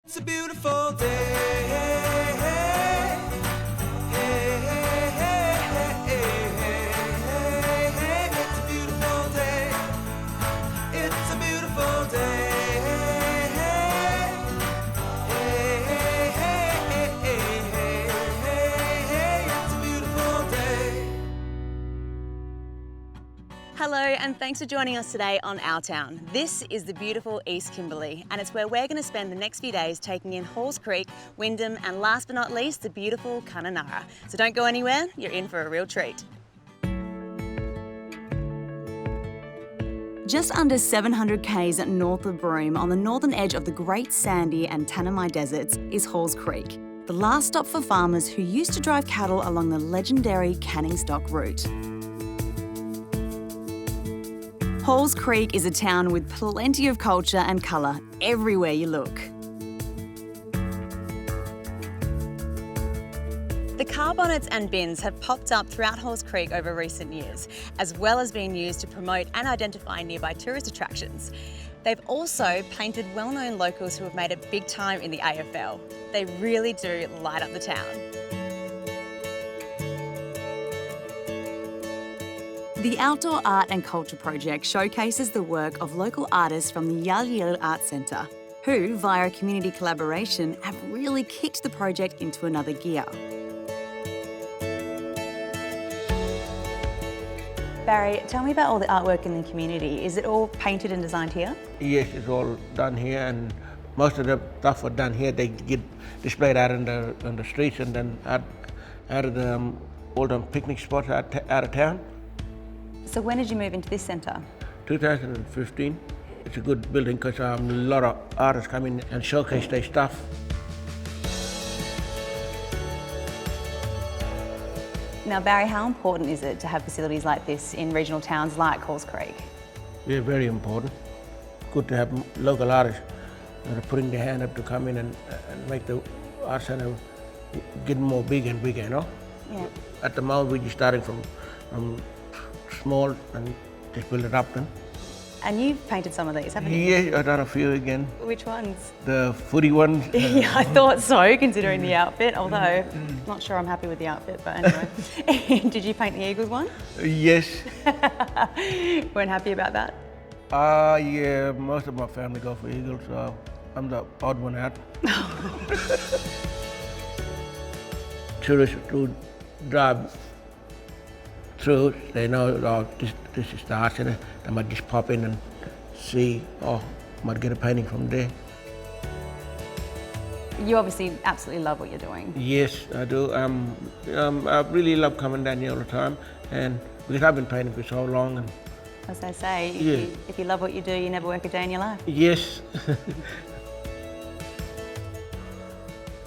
It's a beautiful day. Hey, hey, hey, hey, hey, it's a beautiful day. It's a beautiful day. Hey, it's a beautiful day. Hello and thanks for joining us today on Our Town. This is the beautiful East Kimberley and it's where we're going to spend the next few days taking in Halls Creek, Wyndham and last but not least the beautiful Kununurra. So don't go anywhere, you're in for a real treat. Just under 700 k's north of Broome on the northern edge of the Great Sandy and Tanami deserts is Halls Creek, the last stop for farmers who used to drive cattle along the legendary Canning Stock route. Halls Creek is a town with plenty of culture and colour everywhere you look. The car bonnets and bins have popped up throughout Halls Creek over recent years, as well as being used to promote and identify nearby tourist attractions. They've also painted well-known locals who have made it big time in the AFL. They really do light up the town. The Outdoor Art and Culture Project showcases the work of local artists from the Yalyalu Art Centre, who, via a community collaboration, have really kicked the project into another gear. Barry, tell me about all the artwork in the community. Is it all painted and designed here? Yes, it's all done here, and most of the stuff are done here. They get displayed out on the streets and then out of the old picnic spots out of town. So when did you move into this centre? 2015. It's a good building because a lot of artists come in and showcase their stuff. Now Barry, how important is it to have facilities like this in regional towns like Halls Creek? Yeah, very important. Good to have local artists that are putting their hand up to come in and make the art centre get more big and bigger, you know? Yeah. At the moment, we're just starting from small and just build it up then. And you've painted some of these, haven't you? Yeah, I've done a few again. Which ones? The footy ones. Yeah, I thought so, considering the outfit, although not sure I'm happy with the outfit, but anyway. Did you paint the Eagles one? Yes. Weren't happy about that? Yeah, most of my family go for Eagles, so I'm the odd one out. Tourists who drive through, they know, oh, this is the art centre. They might just pop in and see, oh, might get a painting from there. You obviously absolutely love what you're doing. Yes, I do. I really love coming down here all the time, and because I've been painting for so long. And as they say, yeah. if you love what you do, you never work a day in your life. Yes.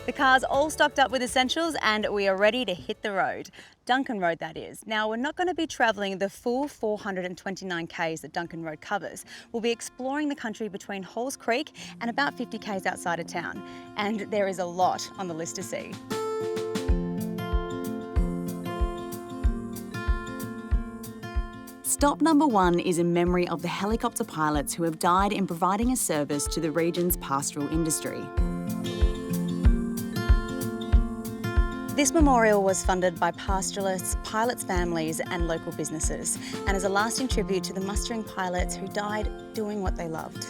The car's all stocked up with essentials and we are ready to hit the road. Duncan Road, that is. Now, we're not going to be travelling the full 429 k's that Duncan Road covers. We'll be exploring the country between Halls Creek and about 50 k's outside of town. And there is a lot on the list to see. Stop number 1 is in memory of the helicopter pilots who have died in providing a service to the region's pastoral industry. This memorial was funded by pastoralists, pilots' families and local businesses and is a lasting tribute to the mustering pilots who died doing what they loved.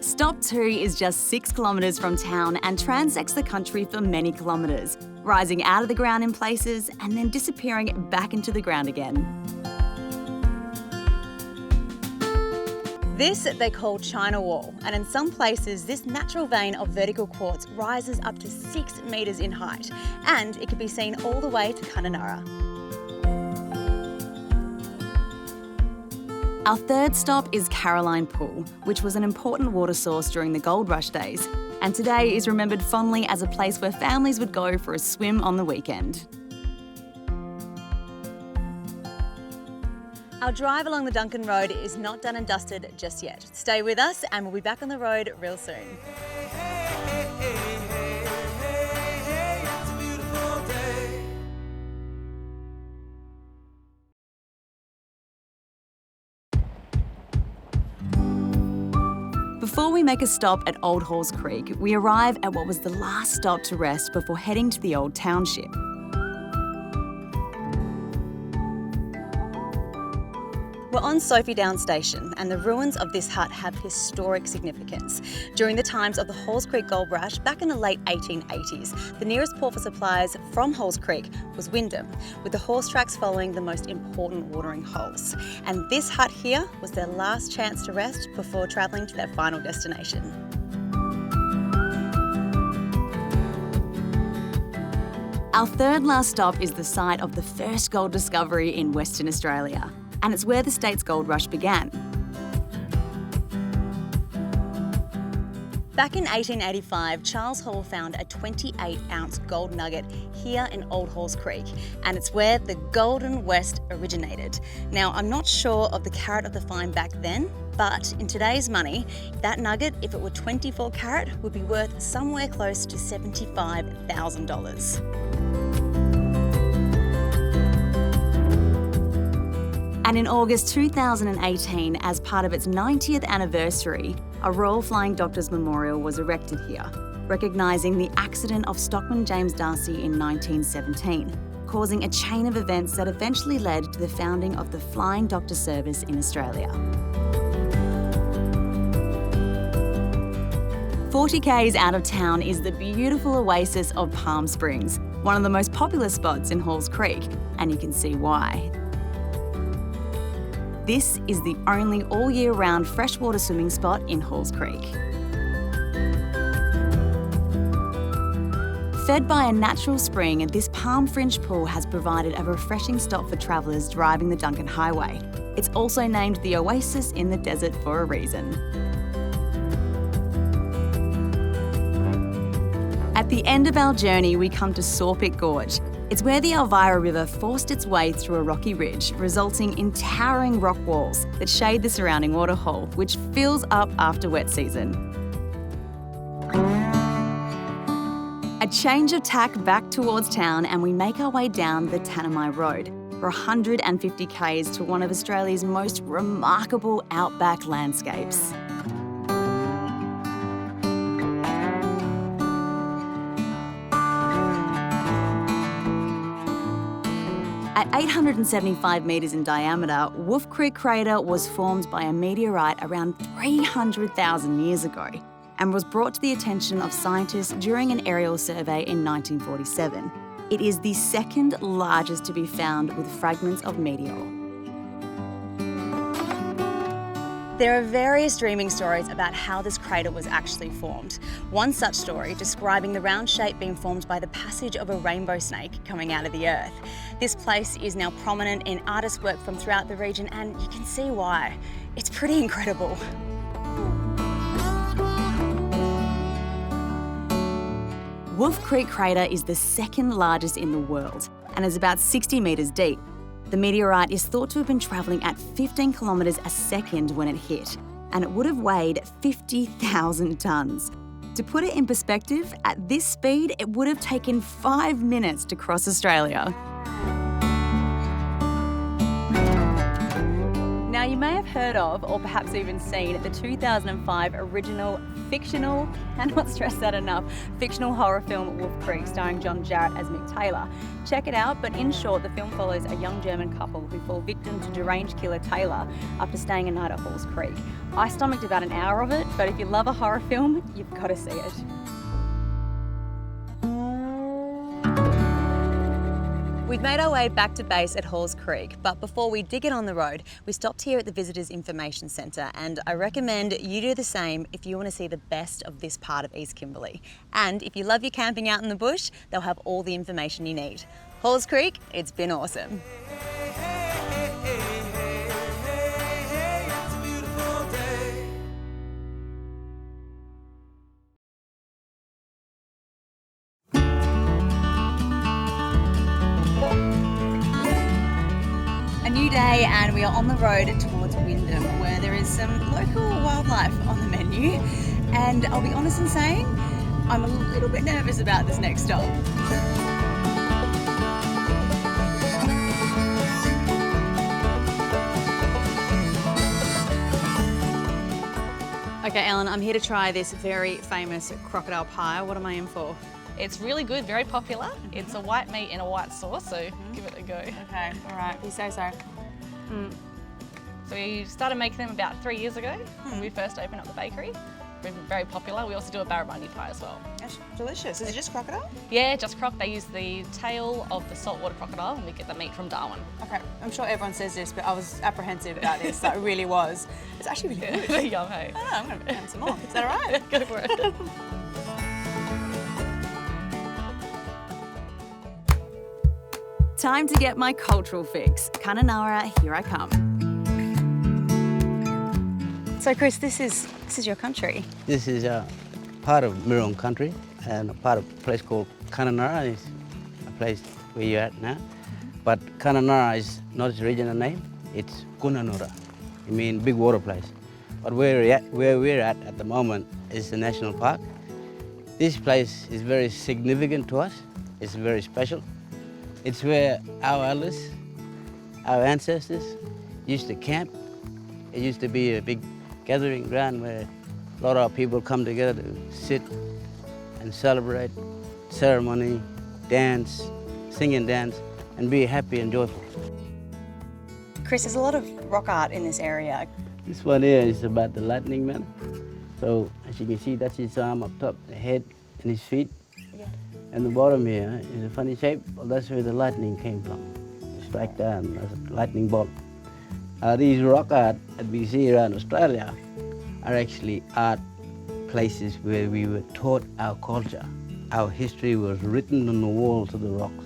Stop 2 is just 6 kilometres from town and transects the country for many kilometres, rising out of the ground in places and then disappearing back into the ground again. This they call China Wall, and in some places this natural vein of vertical quartz rises up to 6 metres in height, and it can be seen all the way to Kununurra. Our third stop is Caroline Pool, which was an important water source during the gold rush days, and today is remembered fondly as a place where families would go for a swim on the weekend. Our drive along the Duncan Road is not done and dusted just yet. Stay with us and we'll be back on the road real soon. Before we make a stop at Old Halls Creek, we arrive at what was the last stop to rest before heading to the old township. We're on Sophie Down Station, and the ruins of this hut have historic significance. During the times of the Halls Creek Gold Rush back in the late 1880s, the nearest port for supplies from Halls Creek was Wyndham, with the horse tracks following the most important watering holes. And this hut here was their last chance to rest before travelling to their final destination. Our third last stop is the site of the first gold discovery in Western Australia, and it's where the state's gold rush began. Back in 1885, Charles Hall found a 28-ounce gold nugget here in Old Halls Creek, and it's where the Golden West originated. Now, I'm not sure of the carat of the find back then, but in today's money, that nugget, if it were 24 carat, would be worth somewhere close to $75,000. And in August 2018, as part of its 90th anniversary, a Royal Flying Doctors Memorial was erected here, recognising the accident of Stockman James Darcy in 1917, causing a chain of events that eventually led to the founding of the Flying Doctor Service in Australia. 40 k's out of town is the beautiful oasis of Palm Springs, one of the most popular spots in Halls Creek, and you can see why. This is the only all-year-round freshwater swimming spot in Halls Creek. Fed by a natural spring, this palm fringe pool has provided a refreshing stop for travellers driving the Duncan Highway. It's also named the Oasis in the Desert for a reason. At the end of our journey, we come to Sawpit Gorge. It's where the Elvira River forced its way through a rocky ridge, resulting in towering rock walls that shade the surrounding waterhole, which fills up after wet season. A change of tack back towards town, and we make our way down the Tanami Road for 150 k's to one of Australia's most remarkable outback landscapes. At 875 metres in diameter, Wolf Creek Crater was formed by a meteorite around 300,000 years ago and was brought to the attention of scientists during an aerial survey in 1947. It is the second largest to be found with fragments of meteor. There are various dreaming stories about how this crater was actually formed. One such story describing the round shape being formed by the passage of a rainbow snake coming out of the earth. This place is now prominent in artist work from throughout the region, and you can see why. It's pretty incredible. Wolf Creek Crater is the second largest in the world and is about 60 metres deep. The meteorite is thought to have been travelling at 15 kilometres a second when it hit, and it would have weighed 50,000 tonnes. To put it in perspective, at this speed, it would have taken 5 minutes to cross Australia. Now, you may have heard of, or perhaps even seen, the 2005 original fictional, cannot stress that enough, fictional horror film Wolf Creek, starring John Jarratt as Mick Taylor. Check it out, but in short, the film follows a young German couple who fall victim to deranged killer Taylor after staying a night at Halls Creek. I stomached about an hour of it, but if you love a horror film, you've got to see it. We've made our way back to base at Halls Creek, but before we dig it on the road, we stopped here at the Visitors Information Centre, and I recommend you do the same if you want to see the best of this part of East Kimberley. And if you love your camping out in the bush, they'll have all the information you need. Halls Creek, it's been awesome. It's a beautiful day. A new day, and we are on the road towards Wyndham, where there is some local wildlife on the menu. And I'll be honest in saying, I'm a little bit nervous about this next stop. Okay, Ellen, I'm here to try this very famous crocodile pie. What am I in for? It's really good, very popular. It's a white meat in a white sauce, so give it a go. Okay, all right, if you say so. So we started making them about 3 years ago when we first opened up the bakery. We're very popular. We also do a barramundi pie as well. That's delicious. Is it just crocodile? Yeah, just croc. They use the tail of the saltwater crocodile and we get the meat from Darwin. Okay, I'm sure everyone says this, but I was apprehensive about this. That really was. It's actually really good. Yum, hey. Oh, I'm going to have some more. Is that all right? Go for it. Time to get my cultural fix. Kununurra, here I come. So, Chris, this is your country. This is a part of Mirong country and a part of a place called Kununurra is a place where you're at now. But Kununurra is not its original name, it's Kununurra. It means big water place. But where we're at the moment is the national park. This place is very significant to us. It's very special. It's where our elders, our ancestors used to camp. It used to be a big gathering ground where a lot of people come together to sit and celebrate, ceremony, dance, sing and dance, and be happy and joyful. Chris, there's a lot of rock art in this area. This one here is about the lightning man. So as you can see, that's his arm up top, the head and his feet. Yeah. And the bottom here is a funny shape. Well, that's where the lightning came from. To strike down as a lightning bolt. These rock art that we see around Australia are actually art places where we were taught our culture. Our history was written on the walls of the rocks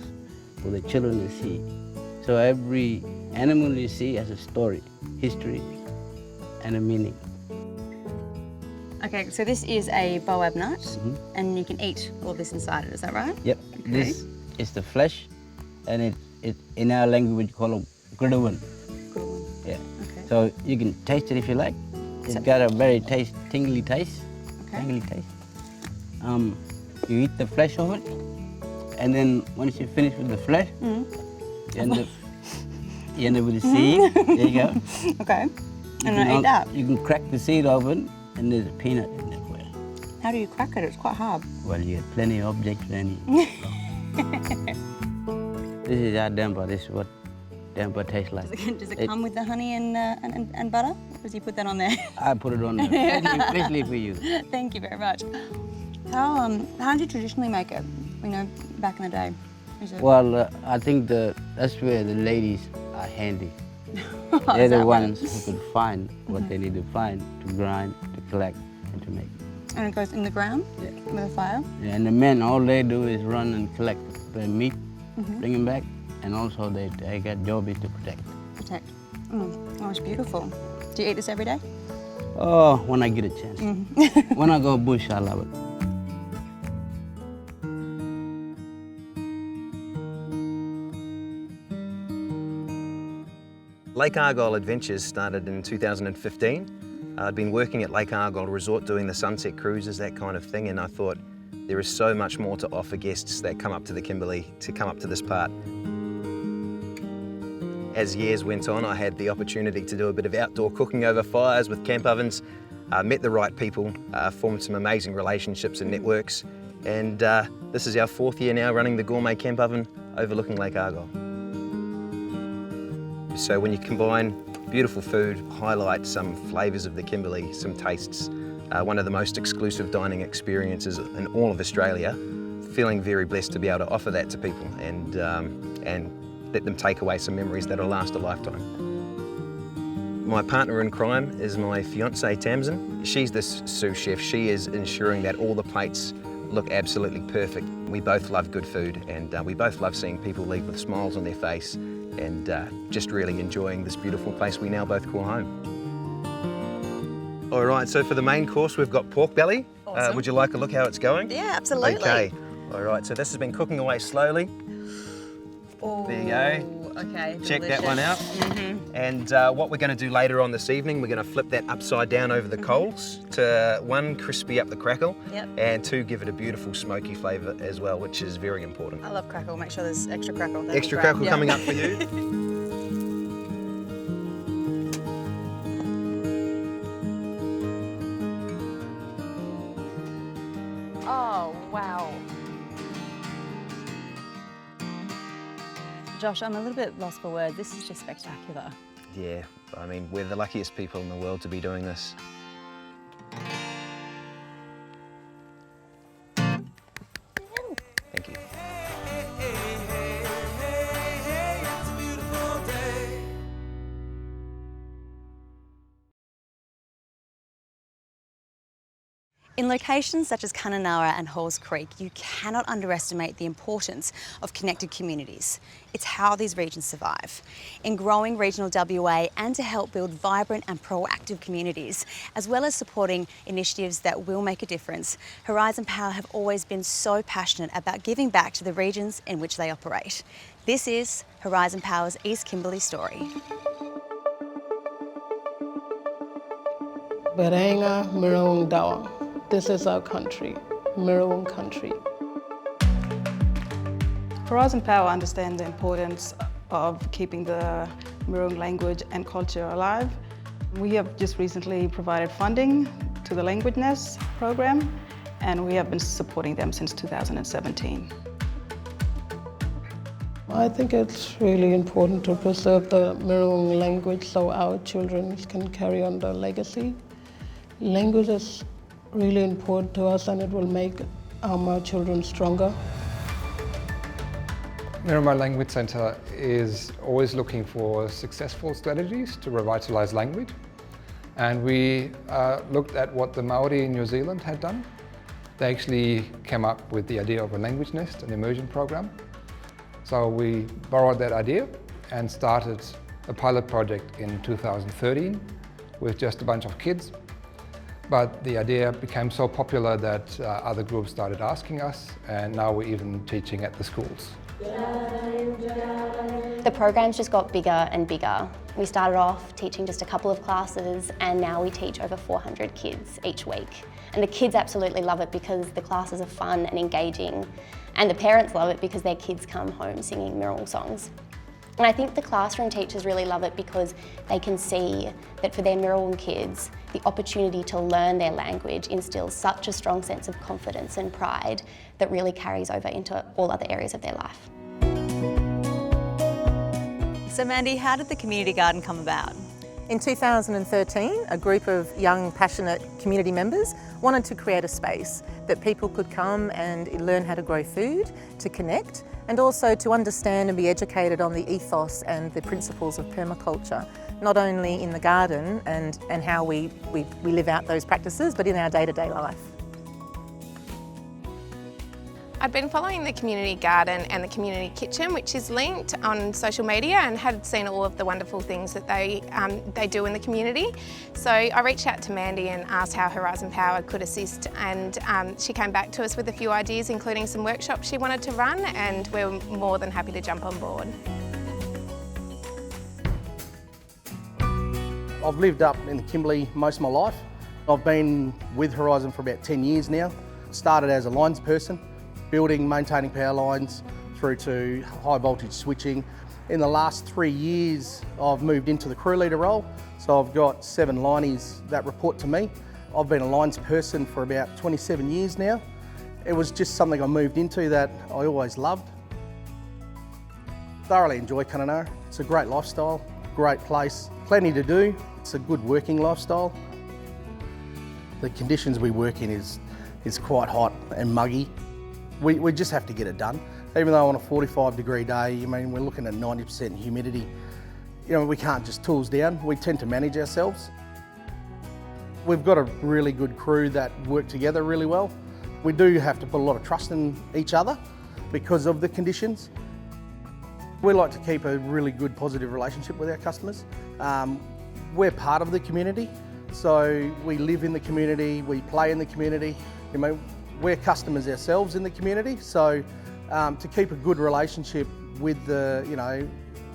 for the children to see. So every animal you see has a story, history, and a meaning. Okay, so this is a boab nut, and you can eat all of this inside it, is that right? Yep, Okay. This is the flesh, and it in our language we call it gridawan. Good one. Yeah. Okay. So you can taste it if you like. It's got a very tingly taste. Okay. Tingly taste. You eat the flesh of it, and then once you finish with the flesh, you end up with the seed. There you go. Okay. You And can I eat that. You can crack the seed open, and there's a peanut in there for you. How do you crack it? It's quite hard. Well, you get plenty of objects around you. This is our damper. This is what damper tastes like. Does it come with the honey and butter? Or does you put that on there? I put it on there, especially for you. Thank you very much. How did you traditionally make it? You know, back in the day. Is it... Well, I think that's where the ladies are handy. They're Is that the right? ones who could find what they need to find to grind, to collect, and to make. And it goes in the ground Yeah. with a fire? Yeah, and the men, all they do is run and collect the meat, bring them back, and also they got job is to protect. Protect. Oh, it's beautiful. Do you eat this every day? Oh, when I get a chance. When I go bush, I love it. Lake Argyle Adventures started in 2015. I'd been working at Lake Argyle Resort doing the sunset cruises, that kind of thing, and I thought there is so much more to offer guests that come up to the Kimberley to come up to this part. As years went on, I had the opportunity to do a bit of outdoor cooking over fires with camp ovens, met the right people, formed some amazing relationships and networks, and this is our 4th year now running the gourmet camp oven overlooking Lake Argyle. So when you combine beautiful food, highlight some flavours of the Kimberley, some tastes, one of the most exclusive dining experiences in all of Australia, feeling very blessed to be able to offer that to people and let them take away some memories that'll last a lifetime. My partner in crime is my fiancée Tamsin. She's the sous chef. She is ensuring that all the plates look absolutely perfect. We both love good food and we both love seeing people leave with smiles on their face and just really enjoying this beautiful place we now both call home. All right, so for the main course we've got pork belly. Awesome. Would you like a look how it's going? Yeah, absolutely. Okay, all right, so this has been cooking away slowly. Oh, There you go. Okay. Check that one out. And what we're going to do later on this evening, we're going to flip that upside down over the coals to 1, crispy up the crackle, Yep. and 2, give it a beautiful smoky flavour as well, which is very important. I love crackle. Make sure there's extra crackle. That'd be Extra great. crackle Yeah. coming up for you. Oh, wow. Josh, I'm a little bit lost for words. This is just spectacular. Yeah, I mean, we're the luckiest people in the world to be doing this. Thank you. It's a beautiful day. In locations such as Kununurra and Halls Creek, you cannot underestimate the importance of connected communities. It's how these regions survive. In growing regional WA and to help build vibrant and proactive communities, as well as supporting initiatives that will make a difference, Horizon Power have always been so passionate about giving back to the regions in which they operate. This is Horizon Power's East Kimberley story. Berenga Mirong Dawa. This is our country, Mirong country. Horizon Power understands the importance of keeping the Mirong language and culture alive. We have just recently provided funding to the Language Nest program, and we have been supporting them since 2017. I think it's really important to preserve the Mirong language so our children can carry on the legacy. Language is really important to us, and it will make our children stronger. Miramar Language Centre is always looking for successful strategies to revitalise language, and we looked at what the Maori in New Zealand had done. They actually came up with the idea of a language nest, an immersion program. So we borrowed that idea and started a pilot project in 2013 with just a bunch of kids. But the idea became so popular that other groups started asking us, and now we're even teaching at the schools. The programs just got bigger and bigger. We started off teaching just a couple of classes, and now we teach over 400 kids each week. And the kids absolutely love it because the classes are fun and engaging, and the parents love it because their kids come home singing Mirong songs. And I think the classroom teachers really love it because they can see that for their Mirong kids, the opportunity to learn their language instills such a strong sense of confidence and pride that really carries over into all other areas of their life. So Mandy, how did the community garden come about? In 2013, a group of young, passionate community members wanted to create a space that people could come and learn how to grow food, to connect, and also to understand and be educated on the ethos and the principles of permaculture, not only in the garden and how we live out those practices, but in our day-to-day life. I'd been following the community garden and the community kitchen, which is linked on social media, and had seen all of the wonderful things that they do in the community. So I reached out to Mandy and asked how Horizon Power could assist, and she came back to us with a few ideas, including some workshops she wanted to run, and we're more than happy to jump on board. I've lived up in the Kimberley most of my life. I've been with Horizon for about 10 years now. Started as a lines person, building, maintaining power lines through to high voltage switching. In the last 3 years, I've moved into the crew leader role. So I've got 7 lineys that report to me. I've been a lines person for about 27 years now. It was just something I moved into that I always loved. Thoroughly enjoy Kununurra. It's a great lifestyle, great place, plenty to do. It's a good working lifestyle. The conditions we work in is quite hot and muggy. We just have to get it done. Even though on a 45-degree day, I mean, we're looking at 90% humidity. You know, we can't just tools down. We tend to manage ourselves. We've got a really good crew that work together really well. We do have to put a lot of trust in each other because of the conditions. We like to keep a really good, positive relationship with our customers. We're part of the community, so we live in the community, we play in the community. You know, we're customers ourselves in the community, so to keep a good relationship with the, you know,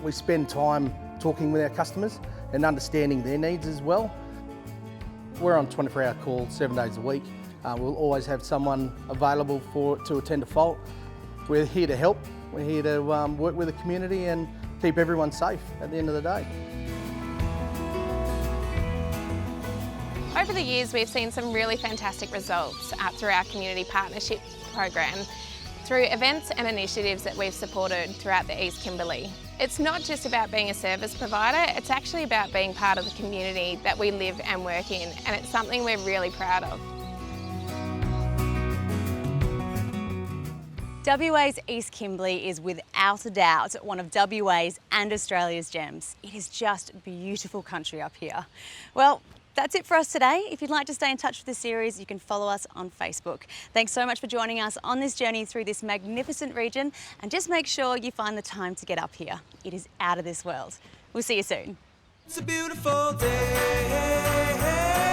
we spend time talking with our customers and understanding their needs as well. We're on 24-hour call 7 days a week. We'll always have someone available to attend a fault. We're here to help. We're here to work with the community and keep everyone safe at the end of the day. Over the years, we've seen some really fantastic results through our community partnership program, through events and initiatives that we've supported throughout the East Kimberley. It's not just about being a service provider, it's actually about being part of the community that we live and work in, and it's something we're really proud of. WA's East Kimberley is without a doubt one of WA's and Australia's gems. It is just beautiful country up here. Well, that's it for us today. If you'd like to stay in touch with the series, you can follow us on Facebook. Thanks so much for joining us on this journey through this magnificent region, and just make sure you find the time to get up here. It is out of this world. We'll see you soon. It's a beautiful day.